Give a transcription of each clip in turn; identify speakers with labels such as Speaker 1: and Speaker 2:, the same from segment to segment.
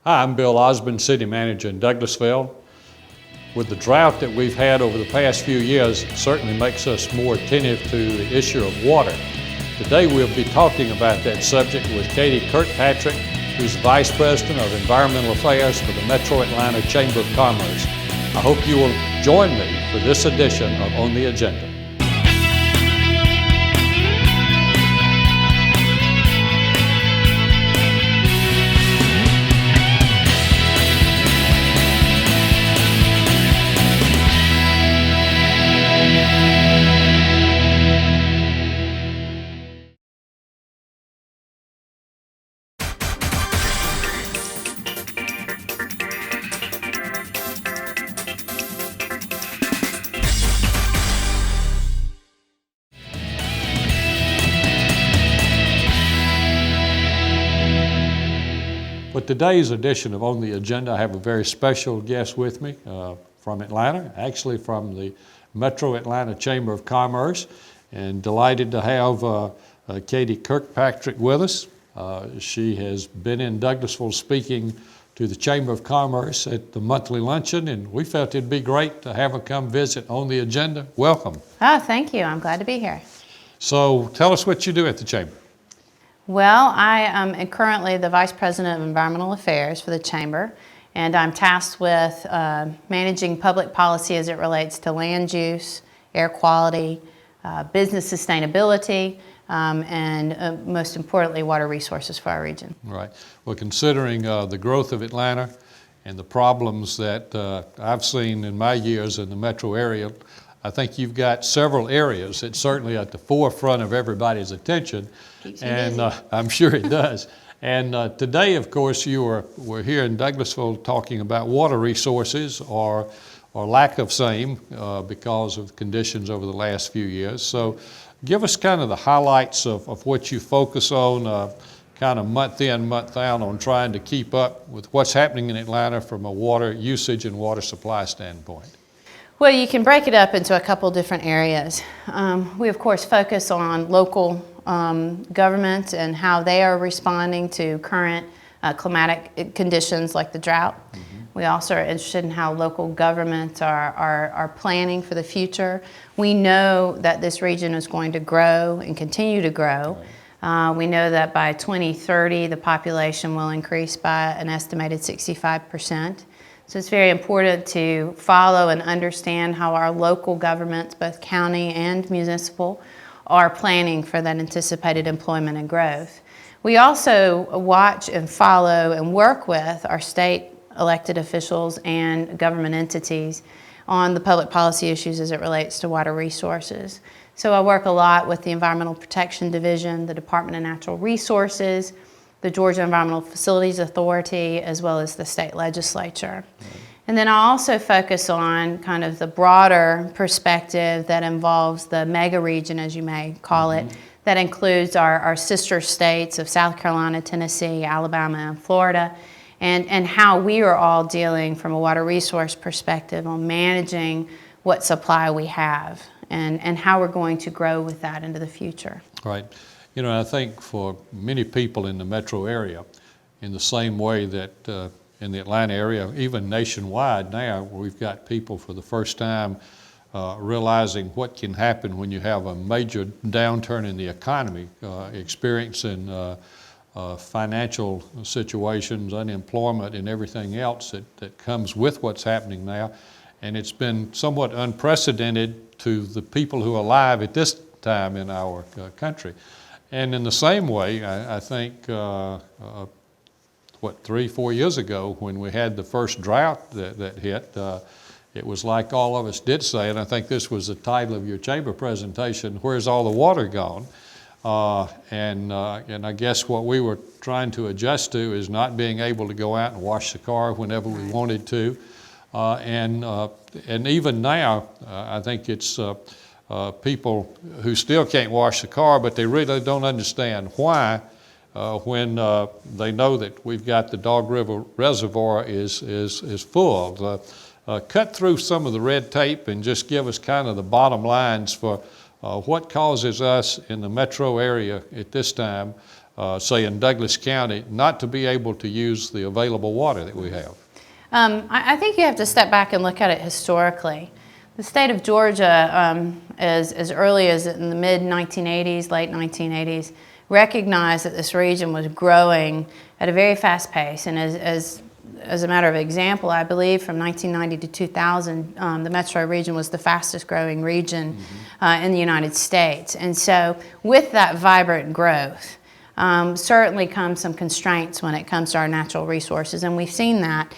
Speaker 1: Hi, I'm Bill Osborne, City Manager in Douglasville. With the drought that we've had over the past few years, it certainly makes us more attentive to the issue of water. Today we'll be talking about that subject with Katie Kirkpatrick, who's Vice President of Environmental Affairs for the Metro Atlanta Chamber of Commerce. I hope you will join me for this edition of On the Agenda. For today's edition of On the Agenda, I have a very special guest with me from Atlanta, actually from the Metro Atlanta Chamber of Commerce, and delighted to have Katie Kirkpatrick with us. She has been in Douglasville speaking to the Chamber of Commerce at the monthly luncheon, and we felt it'd be great to have her come visit On the Agenda. Welcome.
Speaker 2: Oh, thank you. I'm glad to be here.
Speaker 1: So tell us what you do at the Chamber.
Speaker 2: Well, I am currently the Vice President of Environmental Affairs for the Chamber, and I'm tasked with managing public policy as it relates to land use, air quality, business sustainability, and most importantly, water resources for our region.
Speaker 1: Right. Well, considering the growth of Atlanta and the problems that I've seen in my years in the metro area, I think you've got several areas that's certainly at the forefront of everybody's attention.
Speaker 2: Keeps you busy.
Speaker 1: I'm sure it does. And today, of course, we're here in Douglasville talking about water resources or lack of same because of conditions over the last few years. So give us kind of the highlights of what you focus on kind of month in, month out on trying to keep up with what's happening in Atlanta from a water usage and water supply standpoint.
Speaker 2: Well, you can break it up into a couple different areas. We, of course, focus on local government and how they are responding to current climatic conditions like the drought. Mm-hmm. We also are interested in how local governments are planning for the future. We know that this region is going to grow and continue to grow. Right. We know that by 2030, the population will increase by an estimated 65%. So it's very important to follow and understand how our local governments, both county and municipal, are planning for that anticipated employment and growth. We also watch and follow and work with our state elected officials and government entities on the public policy issues as it relates to water resources. So I work a lot with the Environmental Protection Division, the Department of Natural Resources, the Georgia Environmental Facilities Authority, as well as the state legislature. Right. And then I also focus on kind of the broader perspective that involves the mega region, as you may call it, that includes our sister states of South Carolina, Tennessee, Alabama, and Florida, and how we are all dealing from a water resource perspective on managing what supply we have and how we're going to grow with that into the future.
Speaker 1: Right. You know, I think for many people in the metro area, in the same way that in the Atlanta area, even nationwide now, we've got people for the first time realizing what can happen when you have a major downturn in the economy, experiencing financial situations, unemployment, and everything else that comes with what's happening now. And it's been somewhat unprecedented to the people who are alive at this time in our country. And in the same way, I think, 3-4 years ago when we had the first drought that hit, it was like all of us did say, and I think this was the title of your chamber presentation, "Where's all the water gone?" And I guess what we were trying to adjust to is not being able to go out and wash the car whenever we wanted to. And even now, I think it's people who still can't wash the car, but they really don't understand why when they know that we've got the Dog River Reservoir is full. Cut through some of the red tape and just give us kind of the bottom lines for what causes us in the metro area at this time say in Douglas County, not to be able to use the available water that we have?
Speaker 2: I think you have to step back and look at it historically. The state of Georgia, as early as in the mid-1980s, late 1980s, recognized that this region was growing at a very fast pace. And as a matter of example, I believe from 1990 to 2000, the metro region was the fastest growing region in the United States. And so with that vibrant growth, certainly come some constraints when it comes to our natural resources, and we've seen that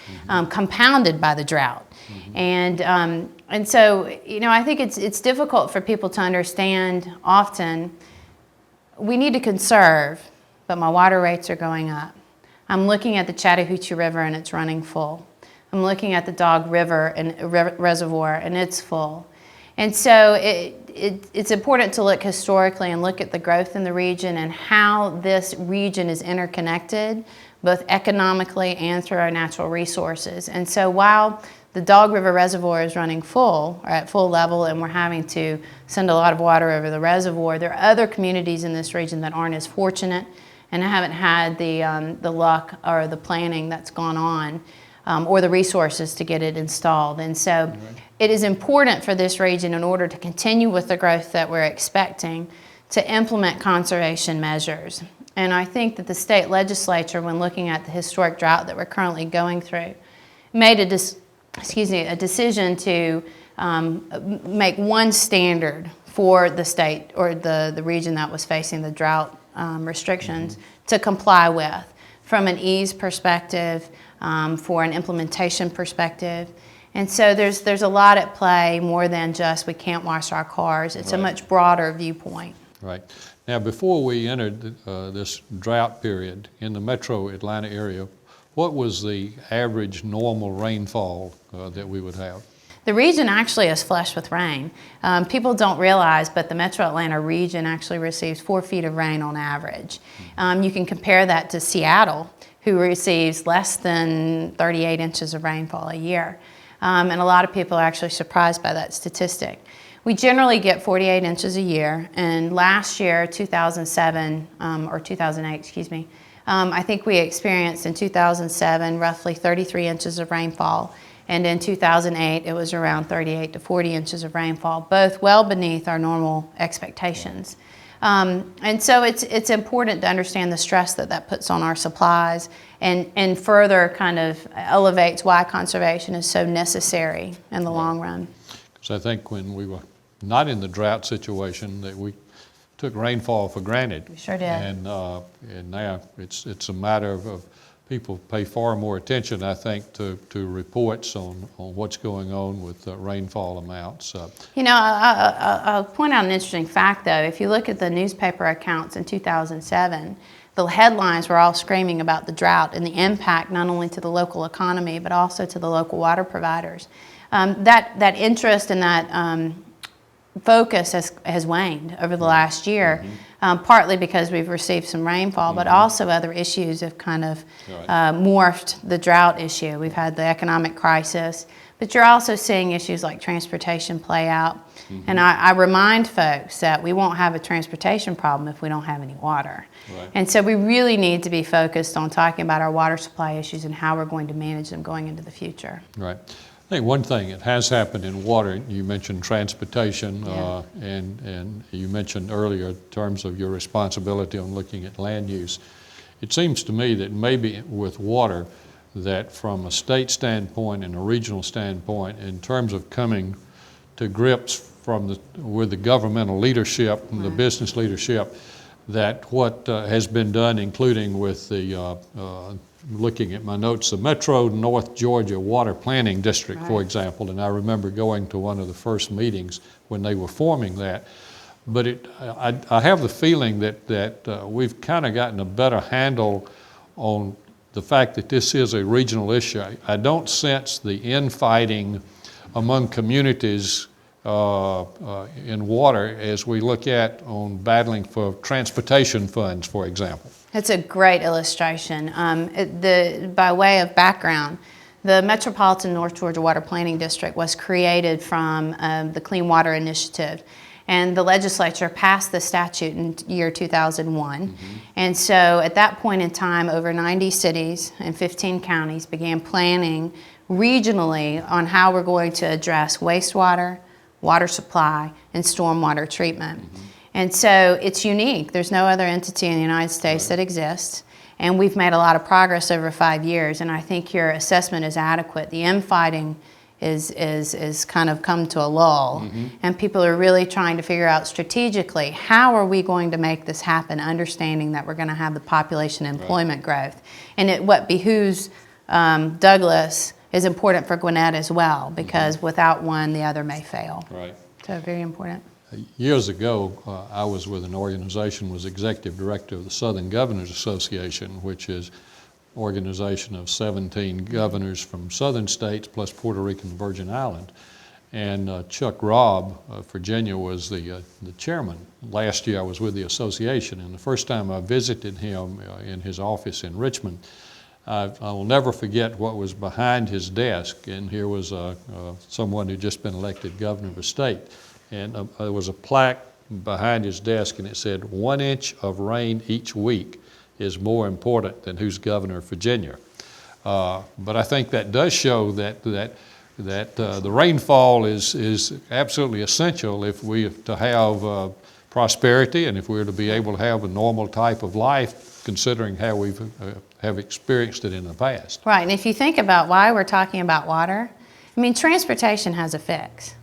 Speaker 2: compounded by the drought. And so, you know, I think it's difficult for people to understand often. We need to conserve, but my water rates are going up. I'm looking at the Chattahoochee River and it's running full. I'm looking at the Dog River and reservoir and it's full. And so it's important to look historically and look at the growth in the region and how this region is interconnected, both economically and through our natural resources. And so while the Dog River Reservoir is running full, or at full level, and we're having to send a lot of water over the reservoir, there are other communities in this region that aren't as fortunate and haven't had the luck or the planning that's gone on, or the resources to get it installed. And so it is important for this region, in order to continue with the growth that we're expecting, to implement conservation measures. And I think that the state legislature, when looking at the historic drought that we're currently going through, made a decision to make one standard for the state or the region that was facing the drought restrictions to comply with, from an ease perspective, for an implementation perspective. And so there's a lot at play, more than just we can't wash our cars. It's a much broader viewpoint.
Speaker 1: Right. Now, before we entered this drought period in the metro Atlanta area, what was the average normal rainfall that we would have?
Speaker 2: The region actually is flush with rain. People don't realize, but the metro Atlanta region actually receives 4 feet of rain on average. You can compare that to Seattle, who receives less than 38 inches of rainfall a year. And a lot of people are actually surprised by that statistic. We generally get 48 inches a year, and last year, 2007, or 2008, excuse me, I think we experienced in 2007 roughly 33 inches of rainfall, and in 2008 it was around 38 to 40 inches of rainfall, both well beneath our normal expectations. And so it's important to understand the stress that puts on our supplies, and further kind of elevates why conservation is so necessary in the long run.
Speaker 1: So I think when we were not in the drought situation, that we took rainfall for granted.
Speaker 2: We sure did.
Speaker 1: And now it's a matter of people pay far more attention, I think, to reports on what's going on with rainfall amounts.
Speaker 2: You know, I'll point out an interesting fact, though. If you look at the newspaper accounts in 2007, the headlines were all screaming about the drought and the impact not only to the local economy, but also to the local water providers. That interest and that focus has waned over the last year, partly because we've received some rainfall, but also other issues have kind of morphed the drought issue. We've had the economic crisis, but you're also seeing issues like transportation play out. And I remind folks that we won't have a transportation problem if we don't have any water. And so we really need to be focused on talking about our water supply issues and how we're going to manage them going into the future.
Speaker 1: Right. I think one thing that has happened in water, you mentioned transportation, and you mentioned earlier in terms of your responsibility on looking at land use. It seems to me that maybe with water, that from a state standpoint and a regional standpoint, in terms of coming to grips with the governmental leadership and the business leadership, that what has been done, including with the looking at my notes, the Metro North Georgia Water Planning District, for example, and I remember going to one of the first meetings when they were forming that. But I have the feeling that we've kind of gotten a better handle on the fact that this is a regional issue. I don't sense the infighting among communities in water as we look at on battling for transportation funds, for example.
Speaker 2: That's a great illustration. By way of background, the Metropolitan North Georgia Water Planning District was created from the Clean Water Initiative. And the legislature passed the statute in year 2001. And so at that point in time, over 90 cities and 15 counties began planning regionally on how we're going to address wastewater, water supply, and stormwater treatment. And so it's unique. There's no other entity in the United States that exists. And we've made a lot of progress over 5 years, and I think your assessment is adequate. The infighting is kind of come to a lull, and people are really trying to figure out strategically, how are we going to make this happen, understanding that we're going to have the population employment growth. And what behooves Douglas is important for Gwinnett as well, because without one, the other may fail.
Speaker 1: Right.
Speaker 2: So very important.
Speaker 1: Years ago, I was with an organization, was executive director of the Southern Governors Association, which is an organization of 17 governors from southern states plus Puerto Rico and Virgin Islands. And Chuck Robb of Virginia was the chairman. Last year I was with the association, and the first time I visited him in his office in Richmond, I will never forget what was behind his desk. And here was someone who'd just been elected governor of a state. And there was a plaque behind his desk, and it said, 1 inch of rain each week is more important than who's governor of Virginia. But I think that does show that the rainfall is absolutely essential if we are to have prosperity, and if we're to be able to have a normal type of life, considering how we have experienced it in the past.
Speaker 2: Right, and if you think about why we're talking about water, I mean, transportation has a fix.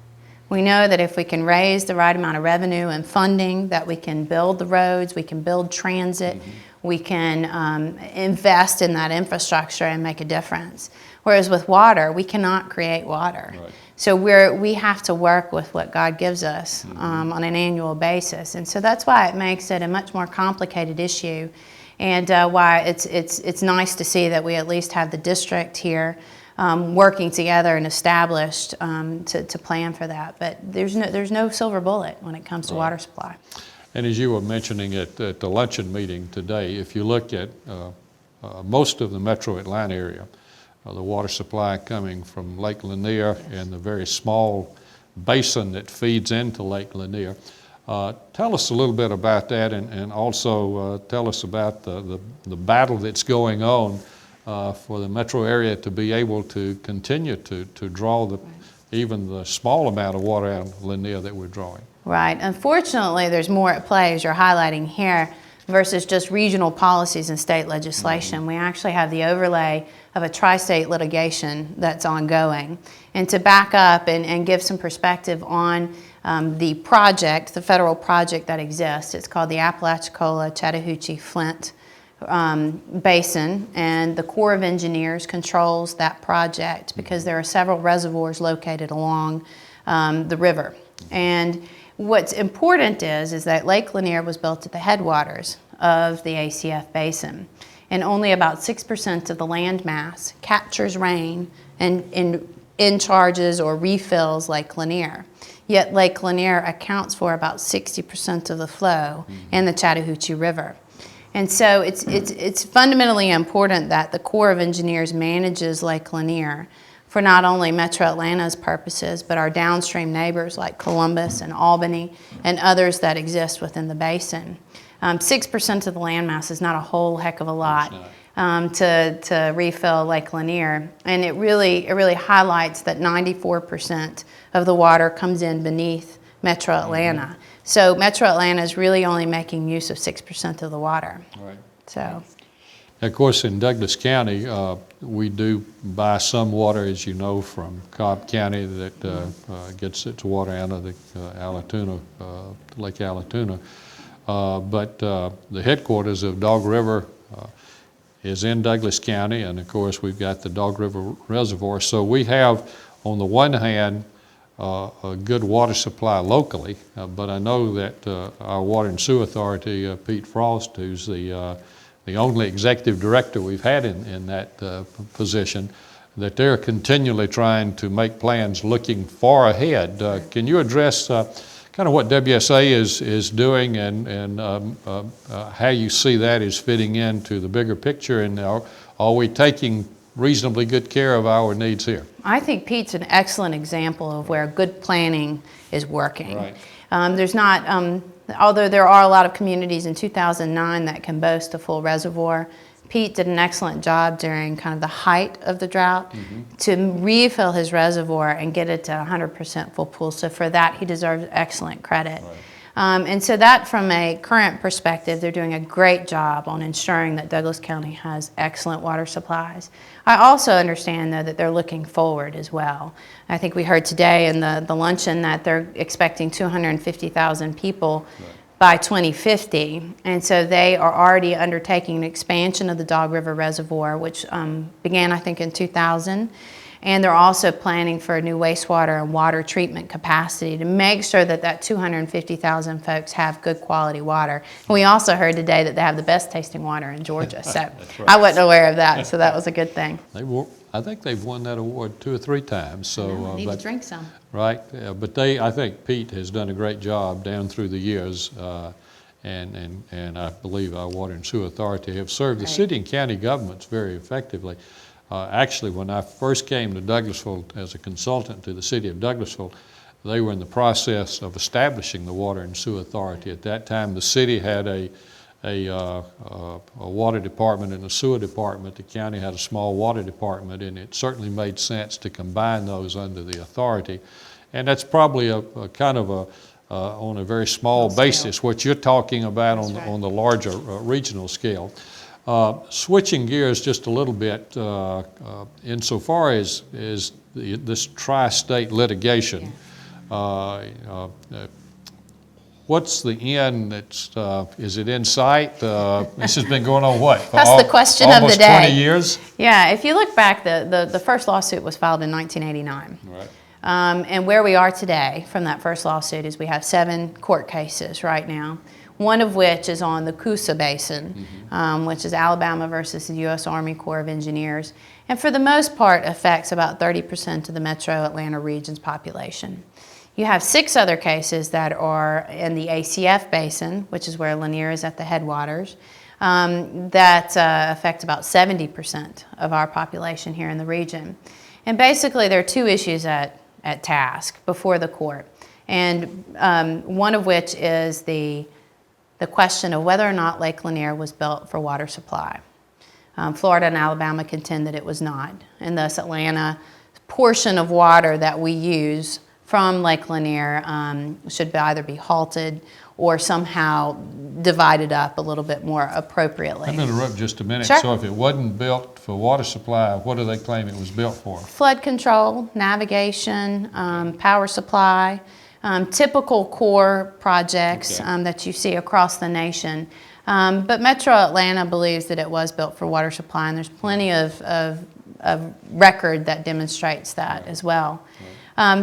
Speaker 2: We know that if we can raise the right amount of revenue and funding, that we can build the roads, we can build transit, we can invest in that infrastructure and make a difference. Whereas with water, we cannot create water.
Speaker 1: Right.
Speaker 2: So we have to work with what God gives us on an annual basis. And so that's why it makes it a much more complicated issue, and why it's nice to see that we at least have the district here working together and established to plan for that. But there's no silver bullet when it comes to water supply.
Speaker 1: And as you were mentioning at the luncheon meeting today, if you look at most of the metro Atlanta area, the water supply coming from Lake Lanier and the very small basin that feeds into Lake Lanier. Tell us a little bit about that, and also tell us about the battle that's going on for the metro area to be able to continue to draw even the small amount of water out of Lanier that we're drawing.
Speaker 2: Right. Unfortunately, there's more at play, as you're highlighting here, versus just regional policies and state legislation. We actually have the overlay of a tri-state litigation that's ongoing. And to back up and give some perspective on the project, the federal project that exists, it's called the Apalachicola Chattahoochee Flint Basin, and the Corps of Engineers controls that project because there are several reservoirs located along the river. And what's important is that Lake Lanier was built at the headwaters of the ACF basin, and only about 6% of the land mass captures rain and in charges or refills Lake Lanier. Yet Lake Lanier accounts for about 60% of the flow in the Chattahoochee River. And so it's fundamentally important that the Corps of Engineers manages Lake Lanier for not only Metro Atlanta's purposes, but our downstream neighbors like Columbus and Albany and others that exist within the basin. 6% of the landmass is not a whole heck of a lot to refill Lake Lanier, and it really highlights that 94% of the water comes in beneath Metro Atlanta. So Metro Atlanta is really only making use of 6% of the water.
Speaker 1: Right.
Speaker 2: So.
Speaker 1: Of course, in Douglas County, we do buy some water, as you know, from Cobb County that gets its water out of the Lake Allatoona. But the headquarters of Dog River is in Douglas County, and of course we've got the Dog River Reservoir. So we have, on the one hand, a good water supply locally, but I know that our Water and Sewer Authority, Pete Frost, who's the only executive director we've had in that position, that they're continually trying to make plans looking far ahead. Can you address kind of what WSA is doing and how you see that is fitting into the bigger picture, and are we taking reasonably good care of our needs here?
Speaker 2: I think Pete's an excellent example of where good planning is working.
Speaker 1: Right.
Speaker 2: There's not, although there are a lot of communities in 2009 that can boast a full reservoir, Pete did an excellent job during kind of the height of the drought to refill his reservoir and get it to 100% full pool. So for that, he deserves excellent credit.
Speaker 1: Right.
Speaker 2: And so that, from a current perspective, they're doing a great job on ensuring that Douglas County has excellent water supplies. I also understand, though, that they're looking forward as well. I think we heard today in the luncheon that they're expecting 250,000 people by 2050. And so they are already undertaking an expansion of the Dog River Reservoir, which began, I think, in 2000. And they're also planning for a new wastewater and water treatment capacity to make sure that that 250,000 folks have good quality water. And we also heard today that they have the best tasting water in Georgia. So
Speaker 1: Right.
Speaker 2: I wasn't aware of that, so that was a good thing.
Speaker 1: I think they've won that award 2 or 3 times. So,
Speaker 2: Need to drink some.
Speaker 1: Right, but I think Pete has done a great job down through the years, and I believe our Water and Sewer Authority have served the city and county governments very effectively. Actually, when I first came to Douglasville as a consultant to the city of Douglasville, they were in the process of establishing the Water and Sewer Authority. At that time, the city had a water department and a sewer department. The county had a small water department, and it certainly made sense to combine those under the authority. And that's probably a kind of on a very small basis, what you're talking about on the larger regional scale. Switching gears just a little bit, insofar as this tri-state litigation, what's the end? Is it in sight? This has been going on what?
Speaker 2: That's the question of the day.
Speaker 1: Almost 20 years?
Speaker 2: Yeah, if you look back, the first lawsuit was filed in 1989.
Speaker 1: Right.
Speaker 2: And where we are today from that first lawsuit is we have 7 court cases right now, one of which is on the Coosa Basin, which is Alabama versus the U.S. Army Corps of Engineers, and for the most part affects about 30% of the metro Atlanta region's population. You have 6 other cases that are in the ACF Basin, which is where Lanier is at the headwaters, that affect about 70% of our population here in the region. And basically there are 2 issues at task before the court, and one of which is the question of whether or not Lake Lanier was built for water supply. Florida and Alabama contend that it was not, and thus Atlanta portion of water that we use from Lake Lanier should either be halted or somehow divided up a little bit more appropriately.
Speaker 1: I'm going to interrupt just a minute.
Speaker 2: Sure.
Speaker 1: So if it wasn't built for water supply, what do they claim it was built for?
Speaker 2: Flood control, navigation, power supply, typical core projects that you see across the nation. But Metro Atlanta believes that it was built for water supply, and there's plenty of record that demonstrates that as well.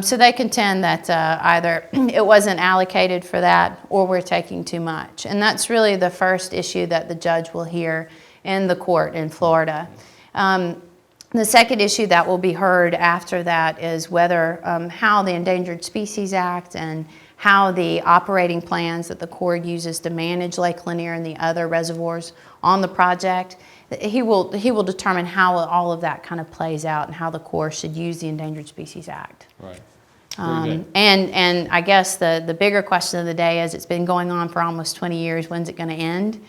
Speaker 2: So they contend that either it wasn't allocated for that or we're taking too much. And that's really the first issue that the judge will hear in the court in Florida. The second issue that will be heard after that is whether how the Endangered Species Act and how the operating plans that the Corps uses to manage Lake Lanier and the other reservoirs on the project, he will determine how all of that kind of plays out and how the Corps should use the Endangered Species Act.
Speaker 1: Right.
Speaker 2: And I guess the bigger question of the day is, it's been going on for almost 20 years. When's it going to end?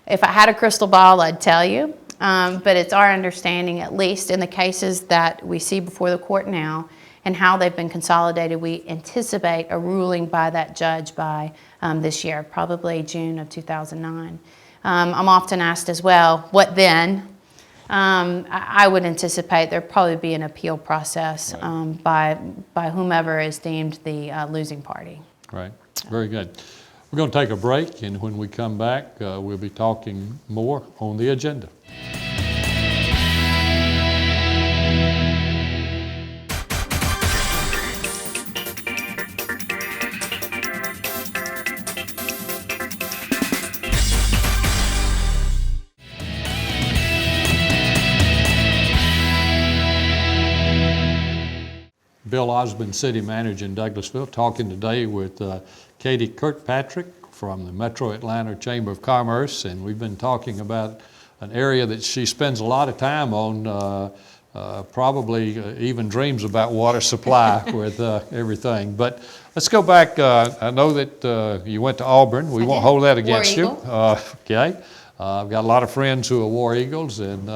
Speaker 2: If I had a crystal ball, I'd tell you. But it's our understanding, at least in the cases that we see before the court now and how they've been consolidated, we anticipate a ruling by that judge by this year, probably June of 2009. I'm often asked as well, what then? I would anticipate there'd probably be an appeal process by whomever is deemed the losing party.
Speaker 1: Right. Very good. We're going to take a break, and when we come back, we'll be talking more on the agenda. Bill Osmond, City Manager in Douglasville, talking today with Katie Kirkpatrick from the Metro Atlanta Chamber of Commerce, and we've been talking about an area that she spends a lot of time on, probably even dreams about water supply with everything. But let's go back. I know that you went to Auburn. We won't hold that against you. Okay. I've got a lot of friends who are War Eagles, and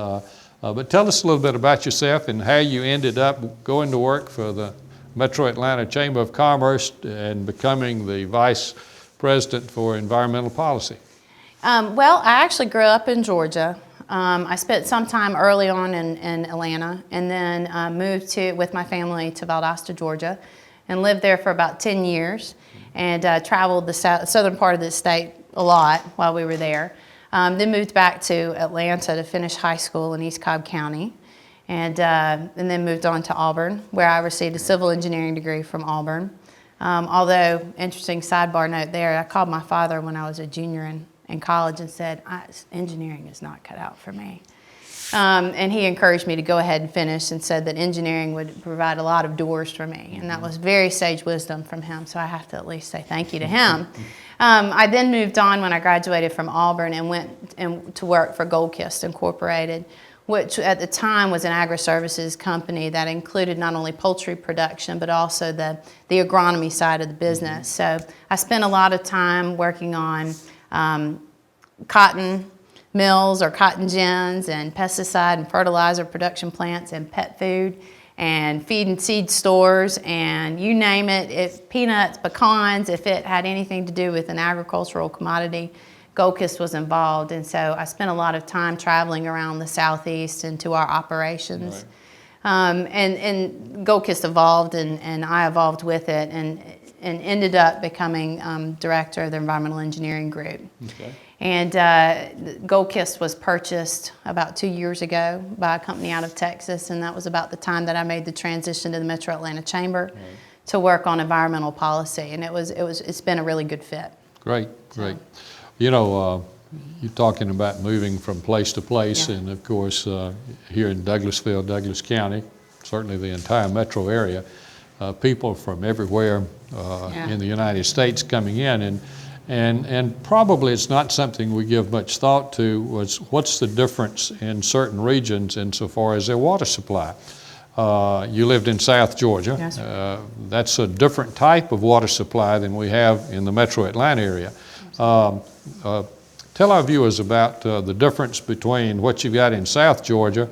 Speaker 1: but tell us a little bit about yourself and how you ended up going to work for the Metro Atlanta Chamber of Commerce and becoming the Vice President for Environmental Policy.
Speaker 2: Well, I actually grew up in Georgia. I spent some time early on in Atlanta, and then moved with my family to Valdosta, Georgia, and lived there for about 10 years, and traveled the southern part of the state a lot while we were there. Then moved back to Atlanta to finish high school in East Cobb County, and then moved on to Auburn, where I received a civil engineering degree from Auburn. Although, interesting sidebar note there, I called my father when I was a junior in college and said, engineering is not cut out for me. And he encouraged me to go ahead and finish and said that engineering would provide a lot of doors for me. And that was very sage wisdom from him, so I have to at least say thank you to him. I then moved on when I graduated from Auburn and went to work for Goldkist Incorporated, which at the time was an agri-services company that included not only poultry production, but also the agronomy side of the business. So I spent a lot of time working on cotton mills or cotton gins and pesticide and fertilizer production plants and pet food and feed and seed stores and you name it, peanuts, pecans, if it had anything to do with an agricultural commodity, Goldkist was involved. And so I spent a lot of time traveling around the Southeast and to our operations. Right. And Goldkist evolved and I evolved with it and ended up becoming director of the environmental engineering group. Okay. And Goldkist was purchased about 2 years ago by a company out of Texas, and that was about the time that I made the transition to the Metro Atlanta Chamber to work on environmental policy, and it's been a really good fit.
Speaker 1: Great, great. You know, you're talking about moving from place to place, and of course here in Douglasville, Douglas County, certainly the entire metro area, people from everywhere in the United States coming in, and probably it's not something we give much thought to, was what's the difference in certain regions insofar as their water supply. You lived in South Georgia. Yes, that's a different type of water supply than we have in the Metro Atlanta area. Tell our viewers about the difference between what you've got in South Georgia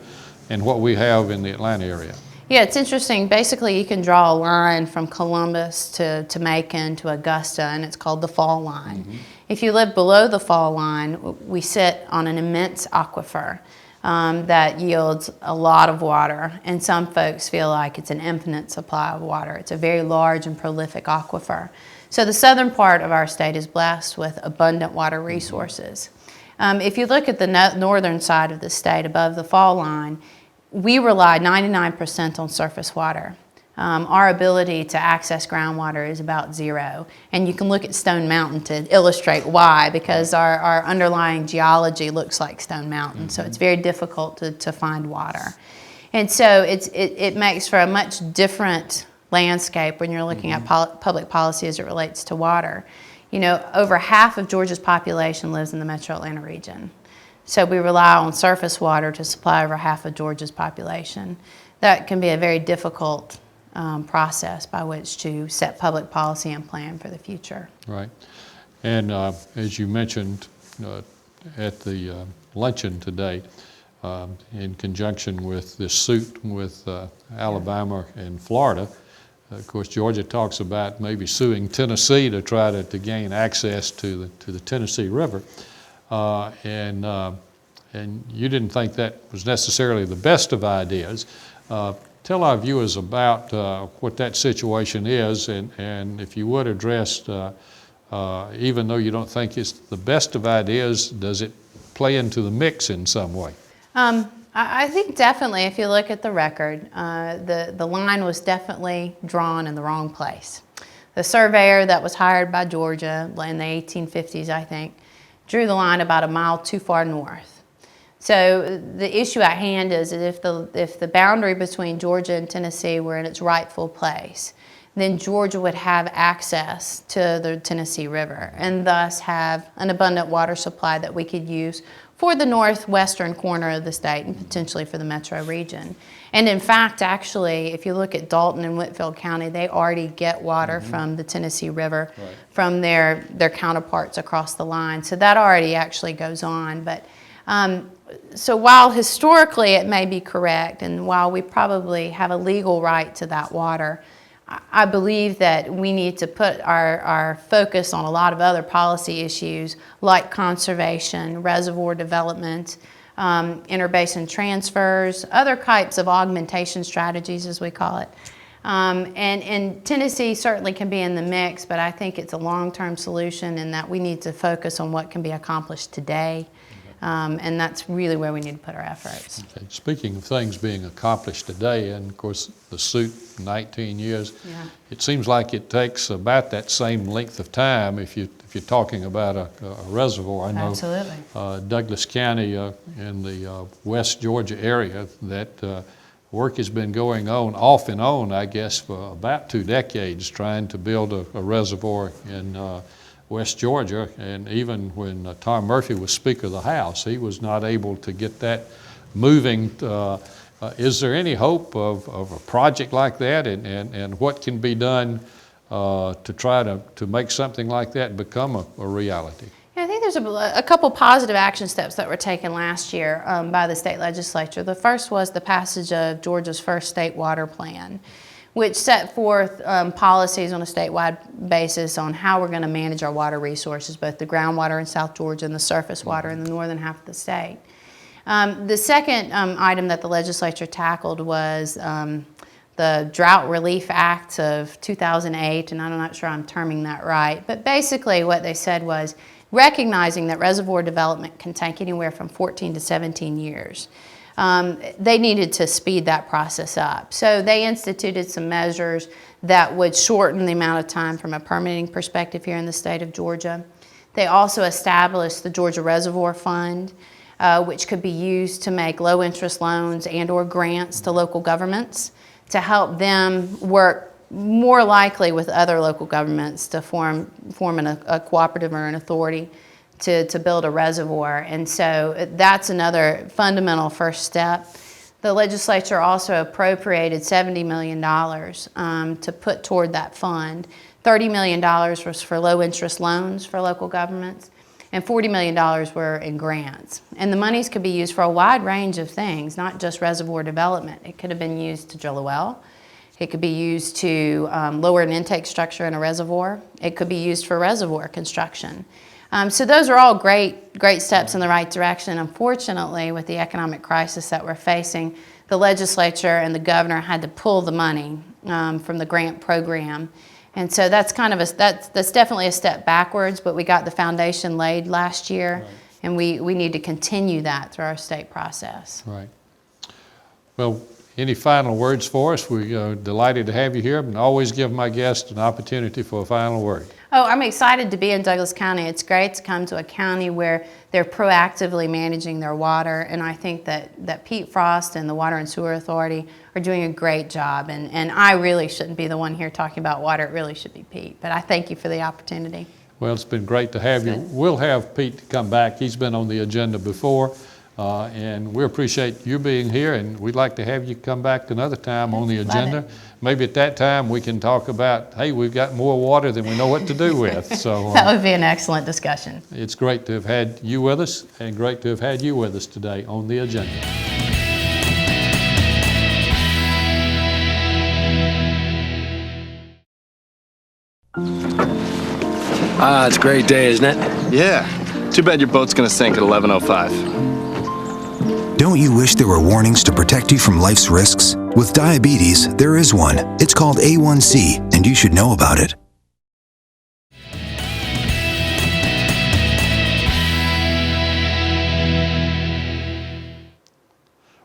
Speaker 1: and what we have in the Atlanta area.
Speaker 2: Yeah, it's interesting. Basically, you can draw a line from Columbus to Macon to Augusta, and it's called the fall line. Mm-hmm. If you live below the fall line, we sit on an immense aquifer that yields a lot of water, and some folks feel like it's an infinite supply of water. It's a very large and prolific aquifer. So the southern part of our state is blessed with abundant water resources. If you look at the northern side of the state above the fall line, we rely 99% on surface water. Our ability to access groundwater is about zero. And you can look at Stone Mountain to illustrate why, because our underlying geology looks like Stone Mountain. Mm-hmm. So it's very difficult to find water. And so it makes for a much different landscape when you're looking at public policy as it relates to water. You know, over half of Georgia's population lives in the Metro Atlanta region. So we rely on surface water to supply over half of Georgia's population. That can be a very difficult process by which to set public policy and plan for the future. Right.
Speaker 1: And as you mentioned at the luncheon today, in conjunction with this suit with Alabama and Florida, of course, Georgia talks about maybe suing Tennessee to try to gain access to the Tennessee River. And you didn't think that was necessarily the best of ideas. Tell our viewers about what that situation is, and if you would address, even though you don't think it's the best of ideas, does it play into the mix in some way?
Speaker 2: I think definitely, if you look at the record, the line was definitely drawn in the wrong place. The surveyor that was hired by Georgia in the 1850s, I think, drew the line about a mile too far north. So the issue at hand is that if the boundary between Georgia and Tennessee were in its rightful place, then Georgia would have access to the Tennessee River and thus have an abundant water supply that we could use for the northwestern corner of the state and potentially for the metro region. And in fact, actually, if you look at Dalton and Whitfield County, they already get water from the Tennessee River from their counterparts across the line. So that already actually goes on. But so while historically it may be correct, and while we probably have a legal right to that water, I believe that we need to put our focus on a lot of other policy issues like conservation, reservoir development, interbasin transfers, other types of augmentation strategies, as we call it. And Tennessee certainly can be in the mix, but I think it's a long-term solution in that we need to focus on what can be accomplished today. And that's really where we need to put our efforts.
Speaker 1: Okay. Speaking of things being accomplished today, and of course the suit, 19 years, it seems like it takes about that same length of time if you're talking about a reservoir. I know Douglas County in the West Georgia area, that work has been going on off and on, I guess, for about 2 decades trying to build a reservoir in West Georgia, and even when Tom Murphy was Speaker of the House, he was not able to get that moving. Is there any hope of a project like that, and what can be done to try to make something like that become a reality?
Speaker 2: Yeah, I think there's a couple positive action steps that were taken last year by the state legislature. The first was the passage of Georgia's first state water plan, which set forth policies on a statewide basis on how we're going to manage our water resources, both the groundwater in South Georgia and the surface water in the northern half of the state. The second item that the legislature tackled was the Drought Relief Act of 2008, and I'm not sure I'm terming that right, but basically what they said was recognizing that reservoir development can take anywhere from 14 to 17 years. They needed to speed that process up. So they instituted some measures that would shorten the amount of time from a permitting perspective here in the state of Georgia. They also established the Georgia Reservoir Fund, which could be used to make low-interest loans and/or grants to local governments to help them work more likely with other local governments to form a cooperative or an authority to build a reservoir. And so that's another fundamental first step. The legislature also appropriated $70 million to put toward that fund. $30 million was for low interest loans for local governments, and $40 million were in grants. And the monies could be used for a wide range of things, not just reservoir development. It could have been used to drill a well. It could be used to lower an intake structure in a reservoir. It could be used for reservoir construction. So those are all great steps in the right direction. Unfortunately, with the economic crisis that we're facing, the legislature and the governor had to pull the money from the grant program. And so that's that's definitely a step backwards, but we got the foundation laid last year, and we need to continue that through our state process.
Speaker 1: Right. Well, any final words for us? We're delighted to have you here, and always give my guests an opportunity for a final word.
Speaker 2: Oh, I'm excited to be in Douglas County. It's great to come to a county where they're proactively managing their water, and I think that Pete Frost and the Water and Sewer Authority are doing a great job, and I really shouldn't be the one here talking about water. It really should be Pete, but I thank you for the opportunity.
Speaker 1: Well, it's been great to have you. We'll have Pete come back. He's been on the agenda before. And we appreciate you being here, and we'd like to have you come back another time on the agenda. Maybe at that time we can talk about, hey, we've got more water than we know what to do with. So
Speaker 2: that would be an excellent discussion.
Speaker 1: It's great to have had you with us, and great to have had you with us today on the agenda.
Speaker 3: It's a great day, isn't it?
Speaker 4: Yeah. Too bad your boat's gonna sink at 11:05.
Speaker 5: Don't you wish there were warnings to protect you from life's risks? With diabetes, there is one. It's called A1C, and you should know about it.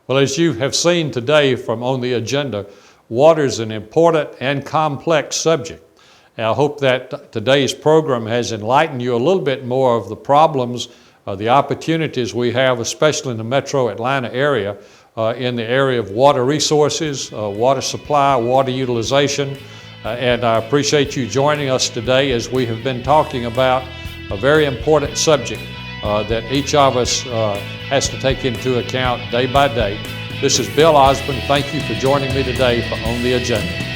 Speaker 1: Well, as you have seen today from on the agenda, water is an important and complex subject. And I hope that today's program has enlightened you a little bit more of the problems, the opportunities we have, especially in the metro Atlanta area, in the area of water resources, water supply, water utilization. And I appreciate you joining us today as we have been talking about a very important subject, that each of us has to take into account day by day. This is Bill Osborne. Thank you for joining me today on The Agenda.